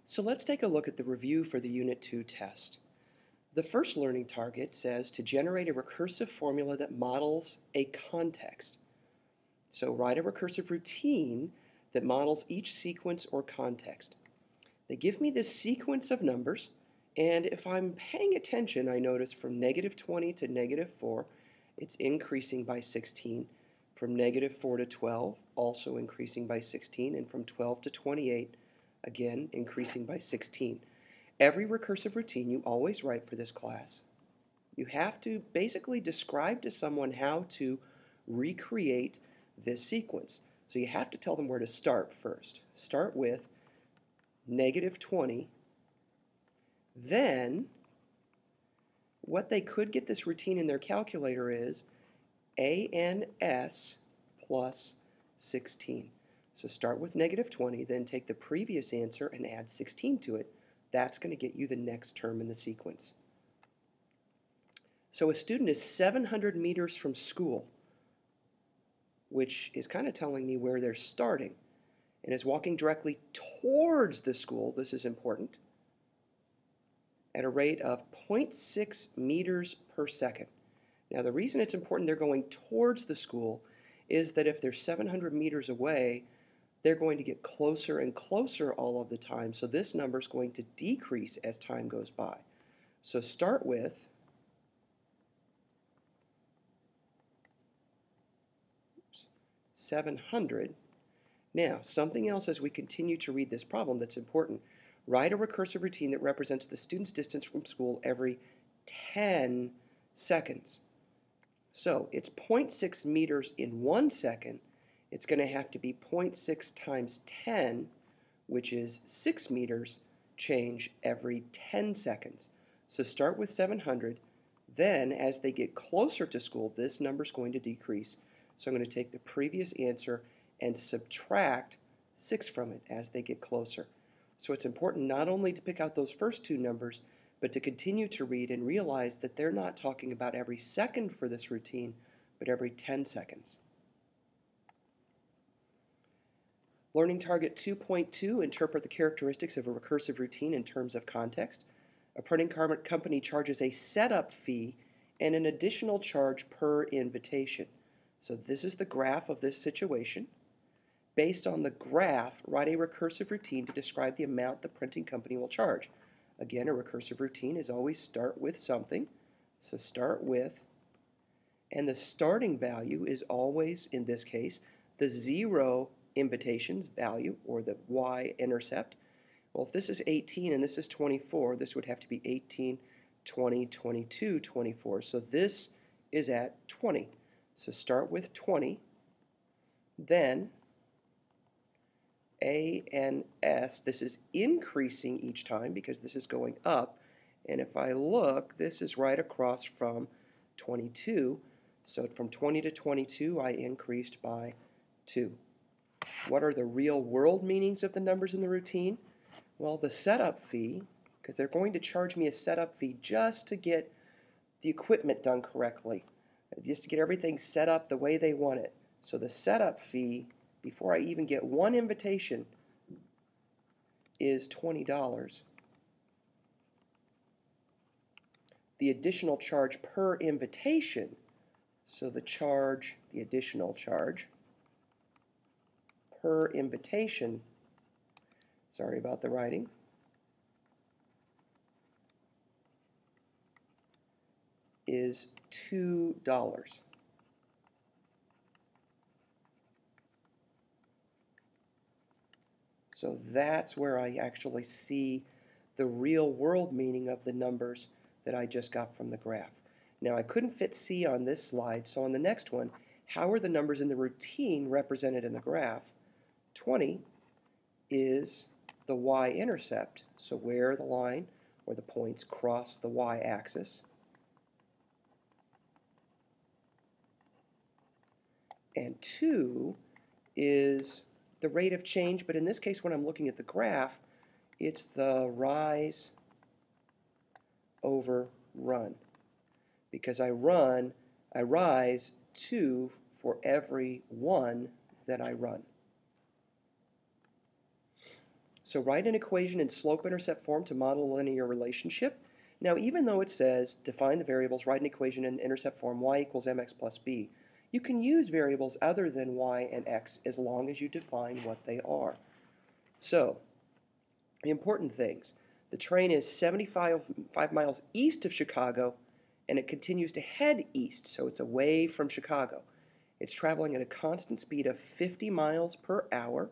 So let's take a look at the review for the Unit 2 test. The first learning target says to generate a recursive formula that models a context. So write a recursive routine that models each sequence or context. They give me this sequence of numbers, and if I'm paying attention, I notice from -20 to -4, it's increasing by 16. From -4 to 12, also increasing by 16, and from 12 to 28, again increasing by 16. Every recursive routine you always write for this class, you have to basically describe to someone how to recreate this sequence. So you have to tell them where to start first. Start with -20. Then what they could get this routine in their calculator is ANS plus 16. So start with -20, then take the previous answer and add 16 to it. That's going to get you the next term in the sequence. So a student is 700 meters from school, which is kind of telling me where they're starting, and is walking directly towards the school, this is important, at a rate of 0.6 meters per second. Now the reason it's important they're going towards the school is that if they're 700 meters away, they're going to get closer and closer all of the time, so this number is going to decrease as time goes by. So start with 700. Now, something else as we continue to read this problem that's important. Write a recursive routine that represents the student's distance from school every 10 seconds. So it's 0.6 meters in 1 second. It's going to have to be 0.6 times 10, which is 6 meters, change every 10 seconds. So start with 700. Then, as they get closer to school, this number is going to decrease. So I'm going to take the previous answer and subtract 6 from it as they get closer. So it's important not only to pick out those first two numbers, but to continue to read and realize that they're not talking about every second for this routine, but every 10 seconds. Learning target 2.2, interpret the characteristics of a recursive routine in terms of context. A printing company charges a setup fee and an additional charge per invitation. So this is the graph of this situation. Based on the graph, write a recursive routine to describe the amount the printing company will charge. Again, a recursive routine is always start with something. So start with, and the starting value is always, in this case, the 0 invitations value, or the y-intercept. Well, if this is 18 and this is 24, this would have to be 18, 20, 22, 24. So this is at 20. So start with 20, then ANS, this is increasing each time because this is going up, and if I look, this is right across from 22, so from 20 to 22 I increased by 2. What are the real world meanings of the numbers in the routine? Well, the setup fee, because they're going to charge me a setup fee just to get the equipment done correctly, just to get everything set up the way they want it. So the setup fee, before I even get one invitation, is $20. The additional charge per invitation, so the additional charge per invitation, sorry about the writing, is $2. So that's where I actually see the real world meaning of the numbers that I just got from the graph. Now I couldn't fit C on this slide, so on the next one, how are the numbers in the routine represented in the graph? 20 is the y-intercept, so where the line or the points cross the y-axis. And 2 is the rate of change, but in this case when I'm looking at the graph, it's the rise over run. Because I rise 2 for every 1 that I run. So write an equation in slope-intercept form to model a linear relationship. Now, even though it says define the variables, write an equation in intercept form y equals mx plus b, you can use variables other than y and x as long as you define what they are. So, the important things. The train is 75 miles east of Chicago, and it continues to head east, so it's away from Chicago. It's traveling at a constant speed of 50 miles per hour,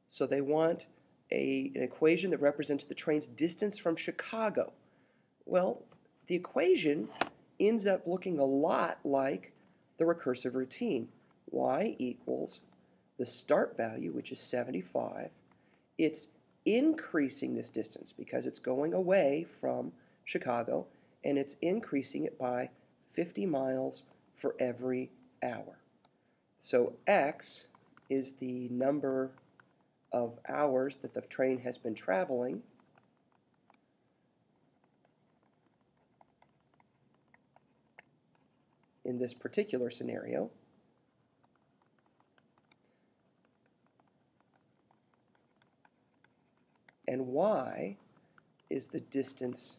so they want an equation that represents the train's distance from Chicago. Well, the equation ends up looking a lot like the recursive routine. Y equals the start value, which is 75. It's increasing this distance because it's going away from Chicago, and it's increasing it by 50 miles for every hour. So x is the number of hours that the train has been traveling. In this particular scenario. And y is the distance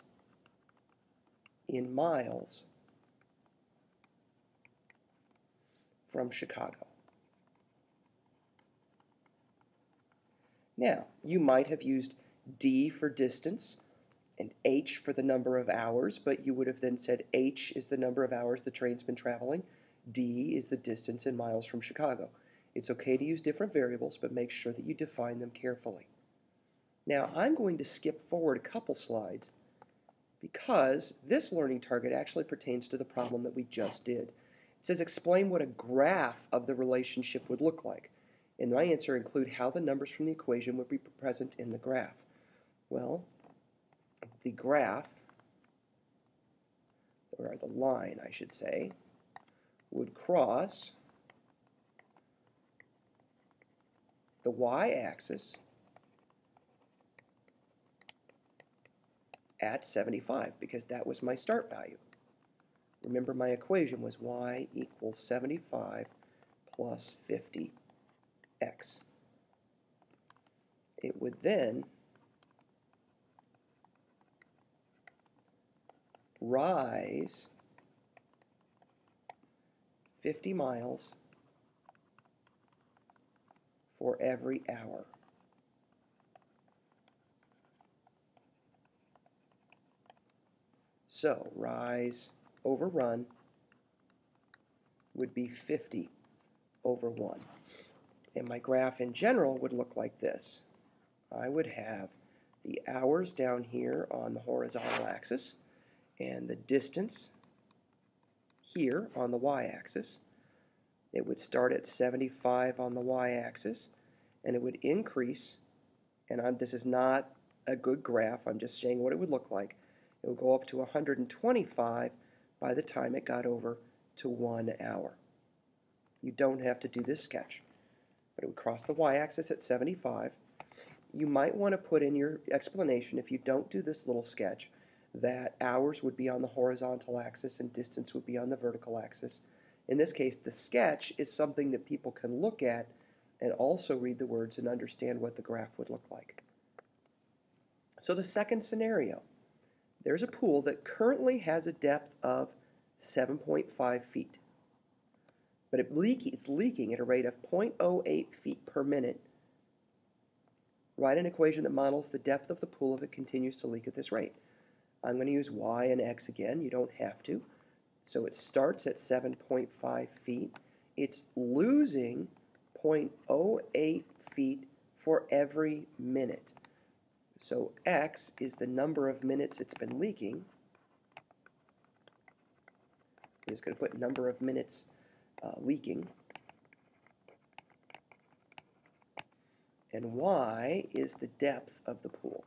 in miles from Chicago. Now, you might have used d for distance and h for the number of hours, but you would have then said h is the number of hours the train's been traveling, d is the distance in miles from Chicago. It's okay to use different variables, but make sure that you define them carefully. Now, I'm going to skip forward a couple slides because this learning target actually pertains to the problem that we just did. It says explain what a graph of the relationship would look like. And my answer include how the numbers from the equation would be present in the graph. Well, the graph, or the line, I should say, would cross the y-axis at 75 because that was my start value. Remember, my equation was y equals 75 plus 50x. It would then rise 50 miles for every hour. So rise over run would be 50 over 1. And my graph in general would look like this. I would have the hours down here on the horizontal axis and the distance here on the y-axis. It would start at 75 on the y-axis, and it would increase, and this is not a good graph, I'm just saying what it would look like. It would go up to 125 by the time it got over to 1 hour. You don't have to do this sketch, but it would cross the y-axis at 75. You might want to put in your explanation, if you don't do this little sketch, that hours would be on the horizontal axis and distance would be on the vertical axis. In this case, the sketch is something that people can look at and also read the words and understand what the graph would look like. So the second scenario, there's a pool that currently has a depth of 7.5 feet, but it's leaking at a rate of 0.08 feet per minute. Write an equation that models the depth of the pool if it continues to leak at this rate. I'm going to use y and x again. You don't have to. So it starts at 7.5 feet. It's losing 0.08 feet for every minute. So x is the number of minutes it's been leaking. I'm just going to put number of minutes leaking. And y is the depth of the pool.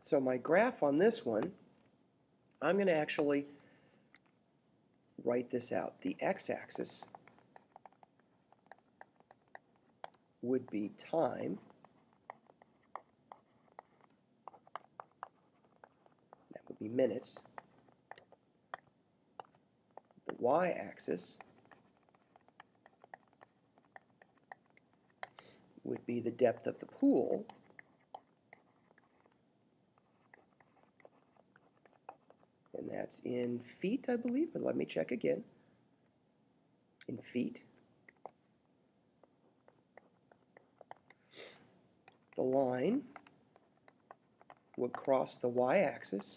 So my graph on this one, I'm going to actually write this out. The x-axis would be time. That would be minutes. The y-axis would be the depth of the pool, and that's in feet, I believe, but let me check again. In feet. The line would cross the y-axis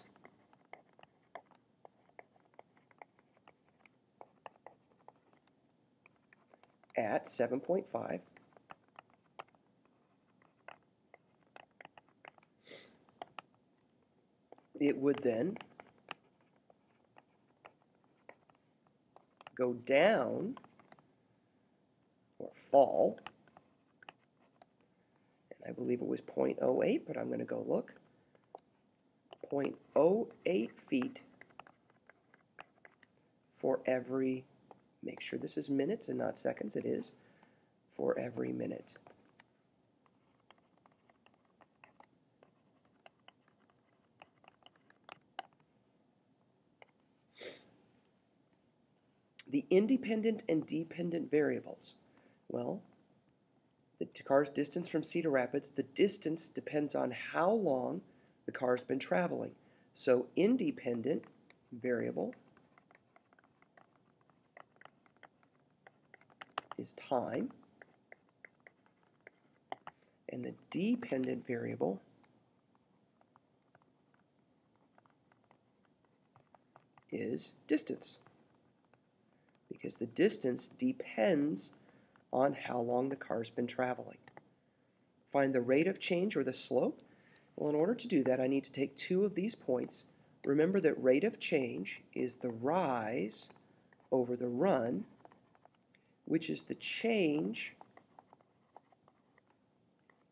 at 7.5. It would then go down or fall, and I believe it was 0.08, but I'm going to go look. 0.08 feet for every, make sure this is minutes and not seconds, it is, for every minute. The independent and dependent variables. Well, the car's distance from Cedar Rapids, the distance depends on how long the car's been traveling. So independent variable is time, and the dependent variable is distance, because the distance depends on how long the car's been traveling. Find the rate of change or the slope. Well, in order to do that, I need to take two of these points. Remember that rate of change is the rise over the run, which is the change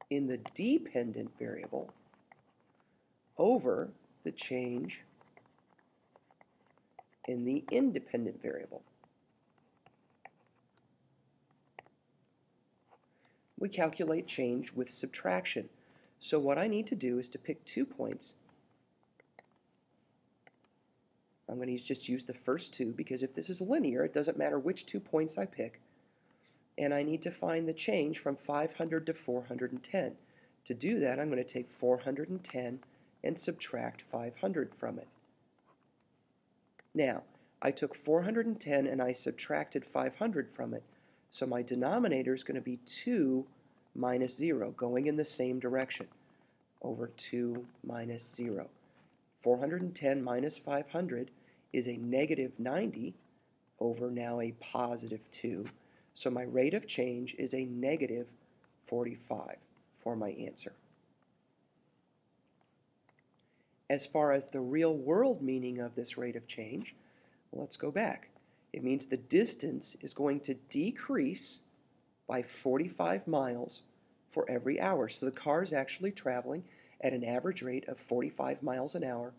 in the dependent variable over the change in the independent variable. We calculate change with subtraction. So what I need to do is to pick 2 points. I'm going to just use the first two, because if this is linear, it doesn't matter which 2 points I pick. And I need to find the change from 500 to 410. To do that, I'm going to take 410 and subtract 500 from it. Now, I took 410 and I subtracted 500 from it. So my denominator is going to be 2 minus 0, going in the same direction, over 2 minus 0. 410 minus 500 is a negative 90 over now a positive 2. So my rate of change is a negative 45 for my answer. As far as the real world meaning of this rate of change, let's go back. It means the distance is going to decrease by 45 miles for every hour. So the car is actually traveling at an average rate of 45 miles an hour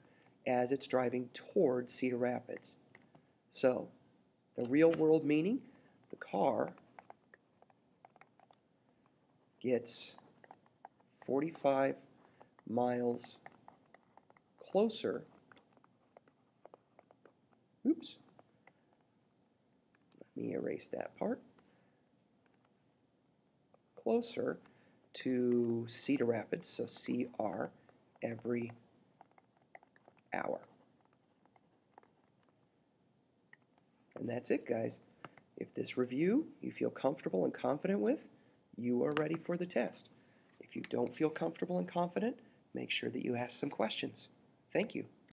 as it's driving towards Cedar Rapids. So the real world meaning, the car gets 45 miles closer. Oops. Let me erase that part. Closer to Cedar Rapids, so CR, every hour. And that's it, guys. If this review you feel comfortable and confident with, you are ready for the test. If you don't feel comfortable and confident, make sure that you ask some questions. Thank you.